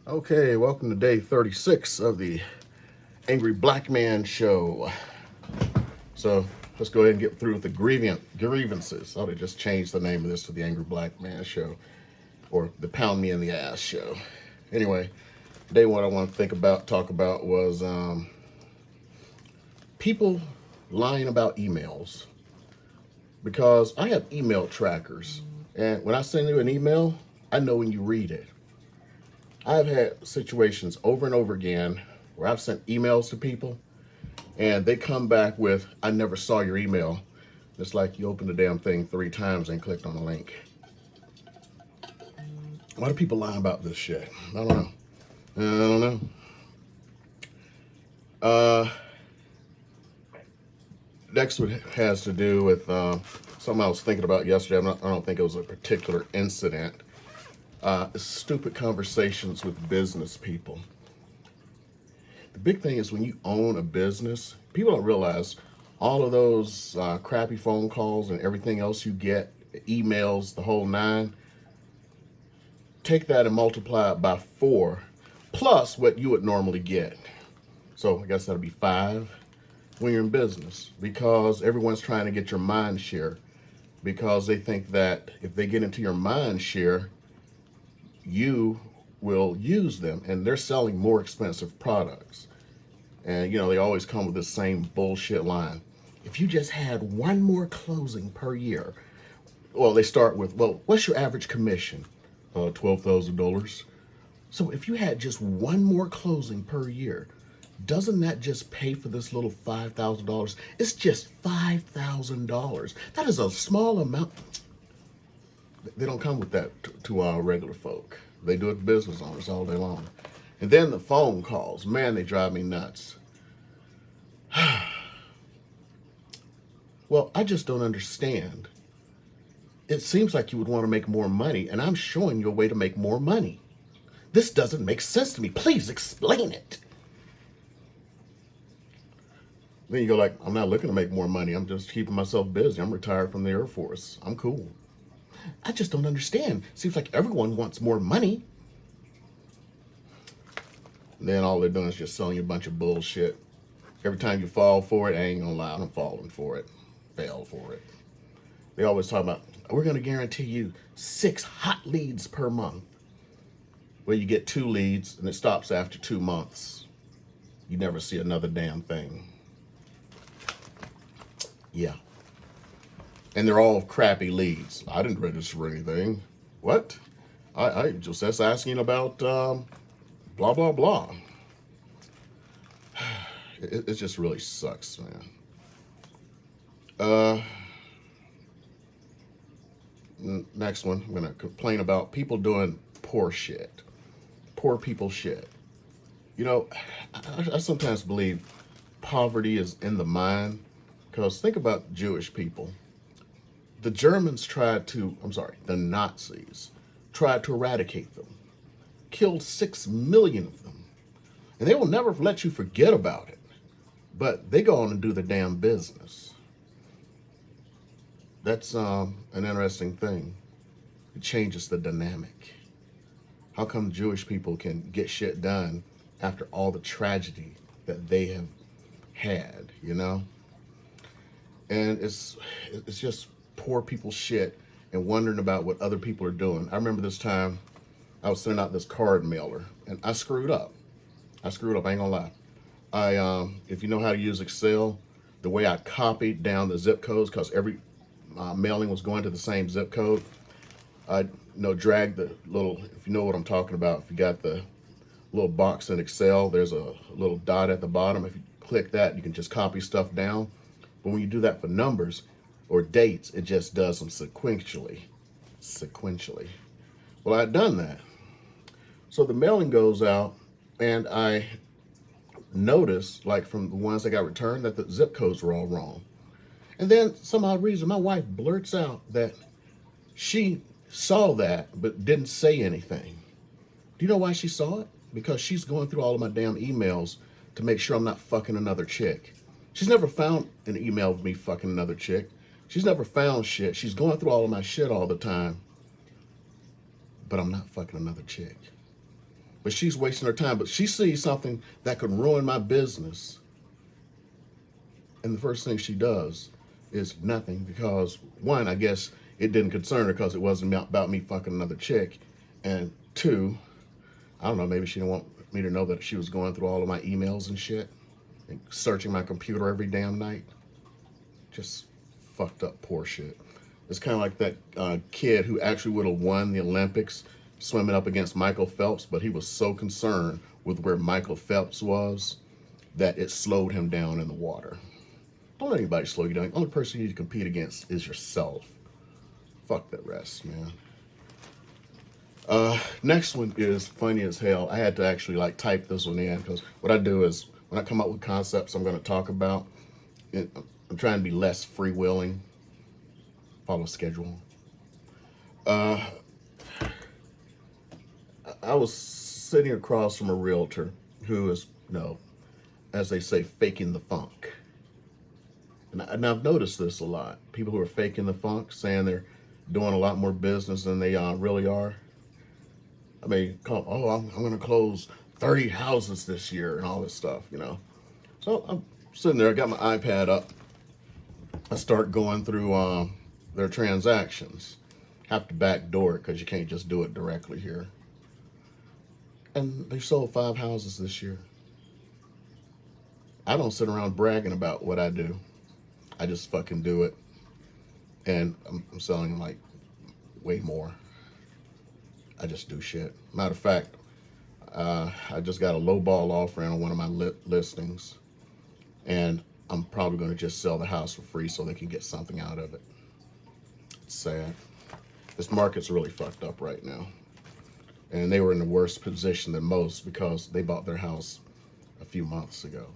Okay, welcome to day 36 of the Angry Black Man Show. So let's go ahead and get through with the grievances. Oh, they just changed the name of this to the Angry Black Man Show, or the Pound Me in the Ass Show. Anyway, today what I want to talk about was people lying about emails. Because I have email trackers, and when I send you an email, I know when you read it. I've had situations over and over again where I've sent emails to people and they come back with, I never saw your email. It's like you opened the damn thing 3 times and clicked on the link. Why do people lie about this shit? I don't know. I don't know. Next one has to do with something I was thinking about yesterday. I don't think it was a particular incident. Stupid conversations with business people. The big thing is when you own a business, people don't realize all of those crappy phone calls and everything else you get, emails, the whole nine. Take that and multiply it by 4, plus what you would normally get. So I guess that'll be 5 when you're in business, because everyone's trying to get your mind share, because they think that if they get into your mind share, you will use them, and they're selling more expensive products. And they always come with this same bullshit line. If you just had one more closing per year, well, they start with, well, what's your average commission? $12,000. So if you had just one more closing per year, doesn't that just pay for this little $5,000? It's just $5,000. That is a small amount. They don't come with that to our regular folk. They do it to business owners all day long. And then the phone calls. Man, they drive me nuts. Well, I just don't understand. It seems like you would want to make more money, and I'm showing you a way to make more money. This doesn't make sense to me. Please explain it. Then you go like, I'm not looking to make more money. I'm just keeping myself busy. I'm retired from the Air Force. I'm cool. I just don't understand. Seems like everyone wants more money. And then all they're doing is just selling you a bunch of bullshit. Every time you fall for it, I ain't gonna lie, I'm falling for it. Fell for it. They always talk about, we're gonna guarantee you 6 hot leads per month. Well, you get 2 leads and it stops after 2 months. You never see another damn thing. Yeah. And they're all crappy leads. I didn't register anything. What? I just asking about blah, blah, blah. It just really sucks, man. Next one, I'm going to complain about people doing poor shit. Poor people shit. I sometimes believe poverty is in the mind, because think about Jewish people. The Nazis tried to eradicate them, killed 6 million of them, and they will never let you forget about it. But they go on and do the damn business. That's an interesting thing. It changes the dynamic. How come Jewish people can get shit done after all the tragedy that they have had, And it's just poor people shit and wondering about what other people are doing. I remember this time I was sending out this card mailer and I screwed up. I ain't gonna lie. If you know how to use Excel, the way I copied down the zip codes, because every mailing was going to the same zip code, I drag the little, if you know what I'm talking about, if you got the little box in Excel, there's a little dot at the bottom. If you click that, you can just copy stuff down. But when you do that for numbers or dates, it just does them sequentially. Well, I had done that. So the mailing goes out, and I noticed, like from the ones that got returned, that the zip codes were all wrong. And then, some odd reason, my wife blurts out that she saw that but didn't say anything. Do you know why she saw it? Because she's going through all of my damn emails to make sure I'm not fucking another chick. She's never found an email of me fucking another chick. She's never found shit. She's going through all of my shit all the time. But I'm not fucking another chick. but she's wasting her time. But she sees something that could ruin my business, and the first thing she does is nothing, because one, I guess it didn't concern her because it wasn't about me fucking another chick, and two, I don't know, maybe she didn't want me to know that she was going through all of my emails and shit and searching my computer every damn night. Just fucked up poor shit. It's kind of like that kid who actually would have won the Olympics swimming up against Michael Phelps, but he was so concerned with where Michael Phelps was that it slowed him down in the water. Don't let anybody slow you down. The only person you need to compete against is yourself. Fuck the rest, man. Next one is funny as hell. I had to actually like type this one in because what I do is when I come up with concepts I'm going to talk about, I'm trying to be less freewheeling, follow schedule. I was sitting across from a realtor who is, as they say, faking the funk. And I've noticed this a lot. People who are faking the funk, saying they're doing a lot more business than they really are. I mean, I'm going to close 30 houses this year and all this stuff, So I'm sitting there, I got my iPad up. I start going through their transactions. Have to backdoor it because you can't just do it directly here. And they sold 5 houses this year. I don't sit around bragging about what I do. I just fucking do it. And I'm selling like way more. I just do shit. Matter of fact, I just got a low ball offering on one of my listings. And I'm probably going to just sell the house for free so they can get something out of it. It's sad. This market's really fucked up right now. And they were in the worst position than most because they bought their house a few months ago.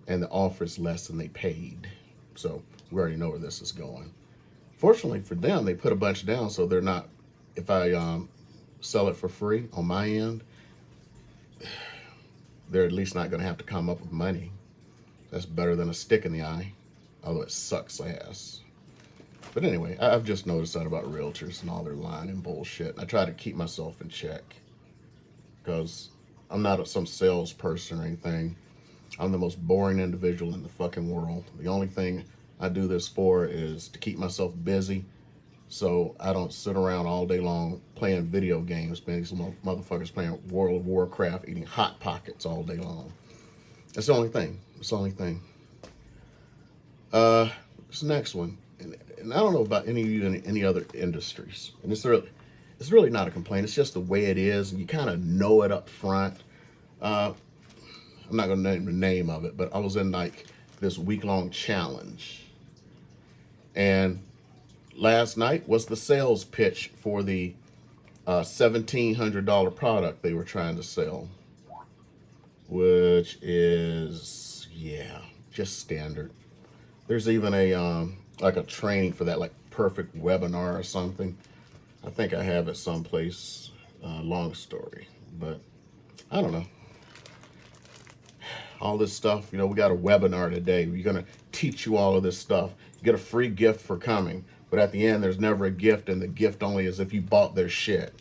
And the offer is less than they paid. So we already know where this is going. Fortunately for them, they put a bunch down so they're not, if I sell it for free on my end, they're at least not going to have to come up with money. That's better than a stick in the eye, although it sucks ass. But anyway, I've just noticed that about realtors and all their lying and bullshit. I try to keep myself in check because I'm not some salesperson or anything. I'm the most boring individual in the fucking world. The only thing I do this for is to keep myself busy so I don't sit around all day long playing video games, man. These motherfuckers playing World of Warcraft, eating Hot Pockets all day long. That's the only thing. That's the only thing. This next one, and I don't know about any of you in any other industries, and it's really not a complaint. It's just the way it is, and you kind of know it up front. I'm not going to name the name of it, but I was in like this week-long challenge, and last night was the sales pitch for the $1,700 product they were trying to sell, which is, just standard. There's even a like a training for that, like perfect webinar or something. I think I have it someplace. Long story, but I don't know. All this stuff, we got a webinar today. We're gonna teach you all of this stuff. You get a free gift for coming, but at the end, there's never a gift, and the gift only is if you bought their shit.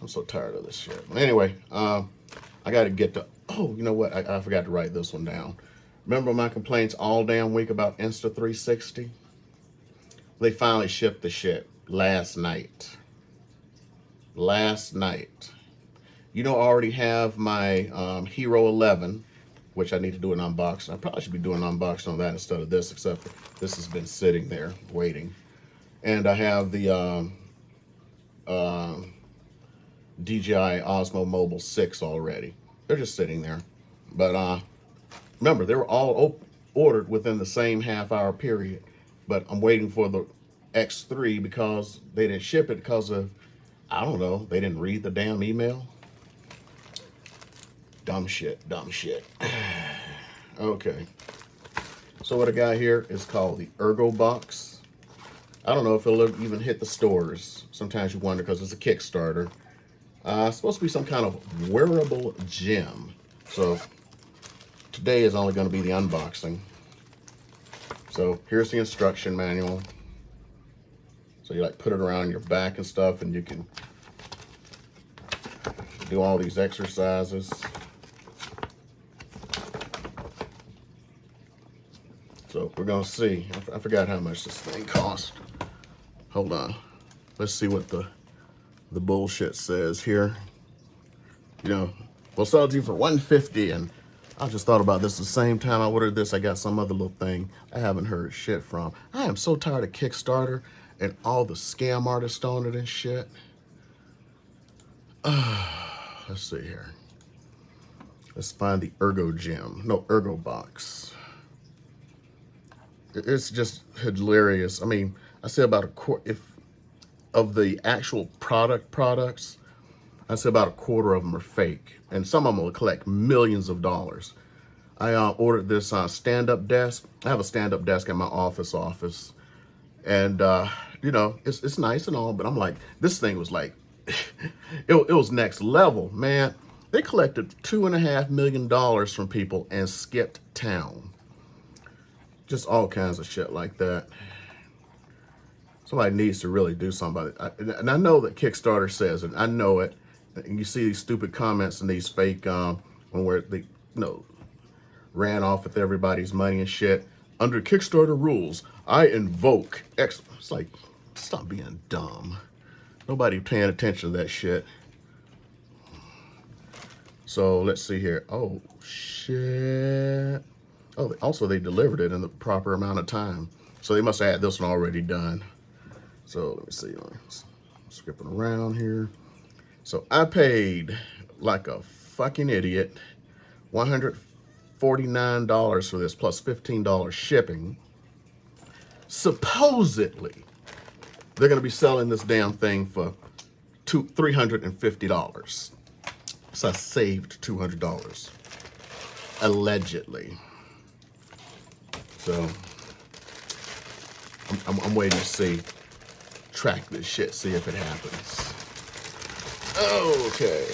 I'm so tired of this shit. But anyway, I got to get to. Oh, you know what? I forgot to write this one down. Remember my complaints all damn week about Insta360? They finally shipped the shit last night. Last night. I already have my Hero 11, which I need to do an unboxing. I probably should be doing an unboxing on that instead of this, except this has been sitting there waiting. And I have the DJI Osmo Mobile 6 already. They're just sitting there. But remember, they were all ordered within the same half-hour period. But I'm waiting for the X3 because they didn't ship it because of, I don't know, they didn't read the damn email. Dumb shit. Okay. So what I got here is called the Ergo Box. I don't know if it'll even hit the stores. Sometimes you wonder because it's a Kickstarter. It's supposed to be some kind of wearable gem. So today is only going to be the unboxing. So here's the instruction manual. So you like put it around your back and stuff, and you can do all these exercises. So we're gonna see. I forgot how much this thing cost. Hold on. Let's see what the bullshit says here. You know, we'll sell it to you for $150, and I just thought about this the same time I ordered this. I got some other little thing I haven't heard shit from. I am so tired of Kickstarter and all the scam artists on it and shit. Let's see here. Let's find the Ergo Gym. No, Ergo Box. It's just hilarious. I mean, I say about a quarter, if of the actual products, I say about a quarter of them are fake, and some of them will collect millions of dollars. I ordered this stand-up desk. I have a stand-up desk in my office, and you know, it's nice and all, but I'm like, this thing was like, it was next level, man. They collected $2.5 million from people and skipped town. Just all kinds of shit like that. Somebody needs to really do something about it. And I know that Kickstarter says it. I know it. And you see these stupid comments and these fake, where they, ran off with everybody's money and shit. Under Kickstarter rules, I invoke X. It's like, stop being dumb. Nobody paying attention to that shit. So let's see here. Oh, shit. Oh, also they delivered it in the proper amount of time. So they must have had this one already done. So let me see. Skipping around here. So I paid like a fucking idiot $149 for this plus $15 shipping. Supposedly, they're going to be selling this damn thing for $350. So I saved $200. Allegedly. So I'm waiting to see. Track this shit, see if it happens. Okay.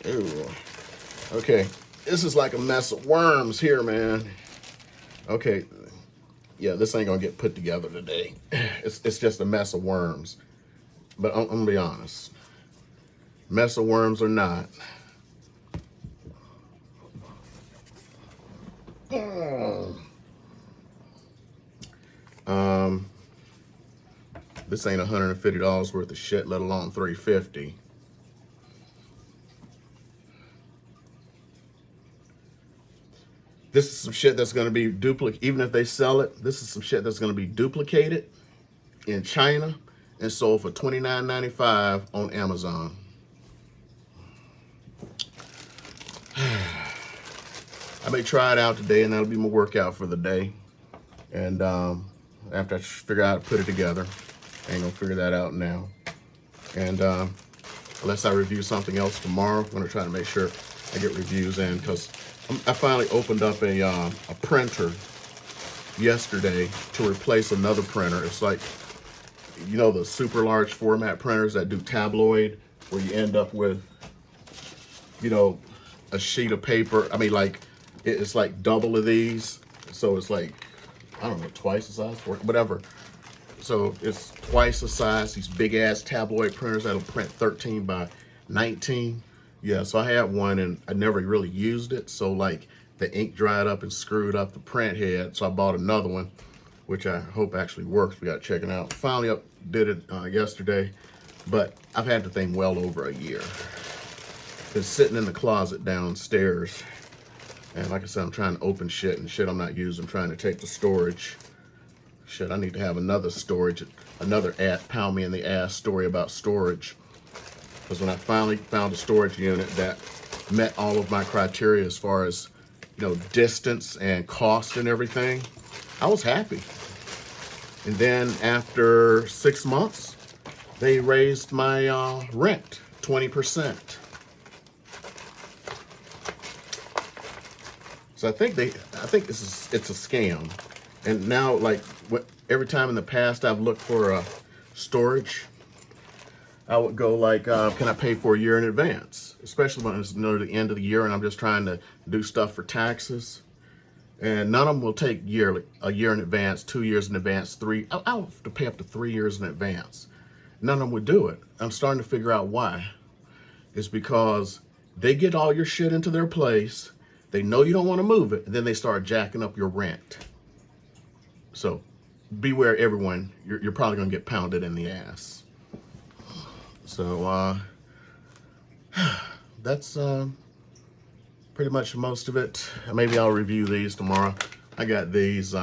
Ew. Okay. This is like a mess of worms here, man. Okay. Yeah, this ain't gonna get put together today. It's just a mess of worms. But I'm gonna be honest. Mess of worms or not. This ain't $150 worth of shit, let alone $350. This is some shit that's going to be duplicated. Even if they sell it, this is some shit that's going to be duplicated in China and sold for $29.95 on Amazon. I may try it out today, and that'll be my workout for the day. And after I figure out how to put it together, I ain't gonna figure that out now. And unless I review something else tomorrow, I'm gonna try to make sure I get reviews in, because I finally opened up a printer yesterday to replace another printer. It's like, the super large format printers that do tabloid, where you end up with, a sheet of paper. I mean, like, it's like double of these. So it's like, I don't know, twice the size, whatever. So it's twice the size, these big ass tabloid printers that'll print 13 by 19. Yeah, so I had one and I never really used it. So like the ink dried up and screwed up the print head. So I bought another one, which I hope actually works. We got to check it out. Finally did it yesterday, but I've had the thing well over a year. Been sitting in the closet downstairs. And like I said, I'm trying to open shit and shit I'm not using. I'm trying to take the storage. Shit, I need to have another storage, another pound me in the ass story about storage. Because when I finally found a storage unit that met all of my criteria as far as, distance and cost and everything, I was happy. And then after 6 months, they raised my rent 20%. So I think it's a scam. And now, like, every time in the past I've looked for storage, I would go like, can I pay for a year in advance? Especially when it's near the end of the year and I'm just trying to do stuff for taxes. And none of them will take a year in advance, 2 years in advance, three. I'll have to pay up to 3 years in advance. None of them would do it. I'm starting to figure out why. is because they get all your shit into their place. They know you don't want to move it, and then they start jacking up your rent. So beware, everyone. You're probably going to get pounded in the ass. So that's pretty much most of it. Maybe I'll review these tomorrow. I got these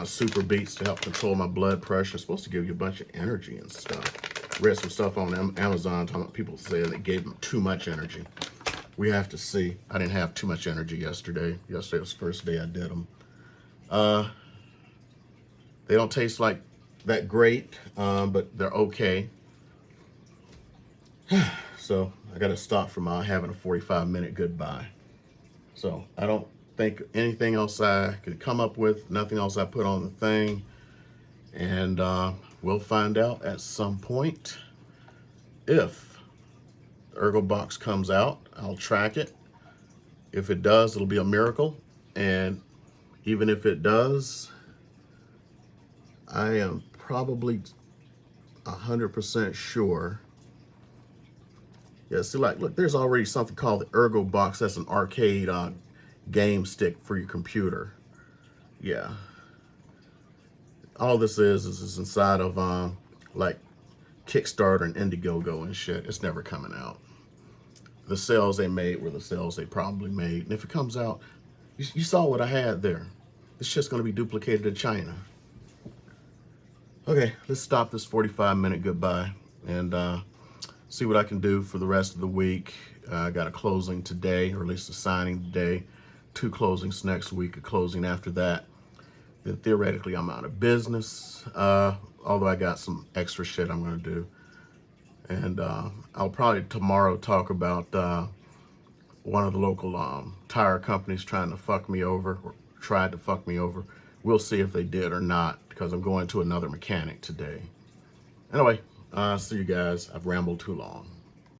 super beats to help control my blood pressure. It's supposed to give you a bunch of energy and stuff. Read some stuff on Amazon talking about people saying they gave them too much energy. We have to see. I didn't have too much energy yesterday. Yesterday was the first day I did them. They don't taste like that great, but they're okay. So I got to stop from having a 45-minute goodbye. So I don't think anything else I could come up with, nothing else I put on the thing. And we'll find out at some point if the Ergo box comes out. I'll track it. If it does, it'll be a miracle. And even if it does, I am probably 100% sure. Yeah, see, like, look, there's already something called the Ergo box. That's an arcade game stick for your computer. Yeah. All this is inside of like Kickstarter and Indiegogo and shit. It's never coming out. The sales they made were the sales they probably made. And if it comes out, you saw what I had there. It's just going to be duplicated in China. Okay, let's stop this 45-minute goodbye and see what I can do for the rest of the week. I got a closing today, or at least a signing today. 2 closings next week, a closing after that. Then theoretically, I'm out of business, although I got some extra shit I'm going to do. And I'll probably tomorrow talk about one of the local tire companies trying to fuck me over, or tried to fuck me over. We'll see if they did or not, because I'm going to another mechanic today. Anyway, see you guys. I've rambled too long.